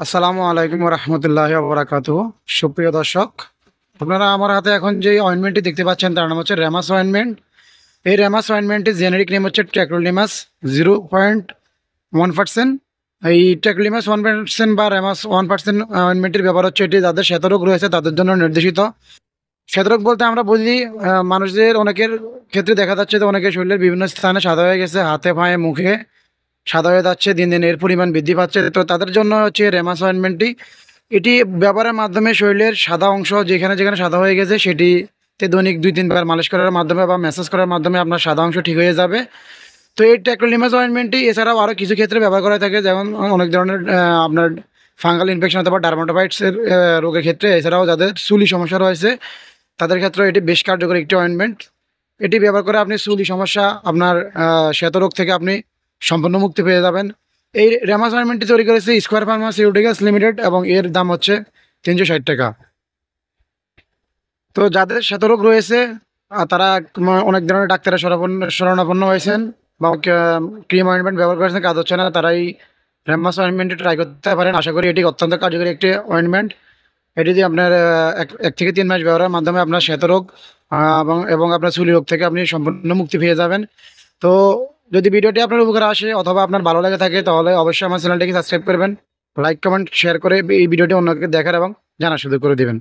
আসসালামু আলাইকুম রহমতুল্লাহ বরাকাতুহ। সুপ্রিয় দর্শক, আপনারা আমার হাতে এখন যে অয়েনমেন্টটি দেখতে পাচ্ছেন তার নাম হচ্ছে র্যামাস অয়েনমেন্ট। এই র্যামাস অয়েনমেন্টের জেনেরিক নেম হচ্ছে ট্যাক্রোলিমাস 0.1%। এই ট্যাক্রোলিমাস 1% বা র্যামাস 1% অয়েনমেন্টের ব্যবহার হচ্ছে এটি যাদের শ্বেতরোগ রয়েছে তাদের জন্য নির্দেশিত। শ্বেতরোগ বলতে আমরা বুঝি মানুষদের অনেকের ক্ষেত্রে দেখা যাচ্ছে যে অনেকের শরীরের বিভিন্ন স্থানে সাদা হয়ে গেছে, হাতে পায়ে মুখে সাদা হয়ে যাচ্ছে, দিন দিন এর পরিমাণ বৃদ্ধি পাচ্ছে। তো তাদের জন্য হচ্ছে রেমাস অয়েনমেন্টটি। এটি ব্যবহারের মাধ্যমে শরীরের সাদা অংশ যেখানে যেখানে সাদা হয়ে গেছে সেটিতে দৈনিক 2-3 বার মালিশ করার মাধ্যমে বা ম্যাসাজ করার মাধ্যমে আপনার সাদা অংশ ঠিক হয়ে যাবে। তো এই ট্যাক্রোলিমাস অয়েনমেন্টটি এছাড়াও আরও কিছু ক্ষেত্রে ব্যবহার করা থাকে, যেমন অনেক ধরনের আপনার ফাঙ্গাল ইনফেকশন অথবা ডার্মাটোফাইটসের রোগের ক্ষেত্রে, এছাড়াও যাদের চুলি সমস্যা রয়েছে তাদের ক্ষেত্রে এটি বেশ কার্যকরী একটি অয়েনমেন্ট। এটি ব্যবহার করে আপনি চুলি সমস্যা, আপনার শ্বেতরোগ থেকে আপনি সম্পূর্ণ মুক্তি পেয়ে যাবেন। এই রেমাস অয়েনমেন্টটি তৈরি করেছে স্কোয়ার ফার্মাসিউটিক্যালস লিমিটেড এবং এর দাম হচ্ছে 360 টাকা। তো যাদের শ্বেতরোগ রয়েছে তারা অনেক ধরনের ডাক্তারের শরণাপন্ন হয়েছেন বা ক্রিম অয়েনমেন্ট ব্যবহার করেছেন, কাজ হচ্ছে না, তারা এই রেমাস অয়েনমেন্টটি ট্রাই করতে পারেন। আশা করি এটি অত্যন্ত কার্যকরী একটি অয়েনমেন্ট। এটি দিয়ে আপনার 1 থেকে 3 মাস ব্যবহারের মাধ্যমে আপনার শ্বেতরোগ এবং আপনার চুলি রোগ থেকে আপনি সম্পূর্ণ মুক্তি পেয়ে যাবেন। তো যদি ভিডিওটি আপনার উপকার আসে অথবা আপনার ভালো লেগে থাকে তাহলে অবশ্যই আমার চ্যানেলটিকে সাবস্ক্রাইব করবেন, লাইক কমেন্ট শেয়ার করে এই ভিডিওটি অন্যকে দেখার এবং জানার সুযোগ করে দিবেন।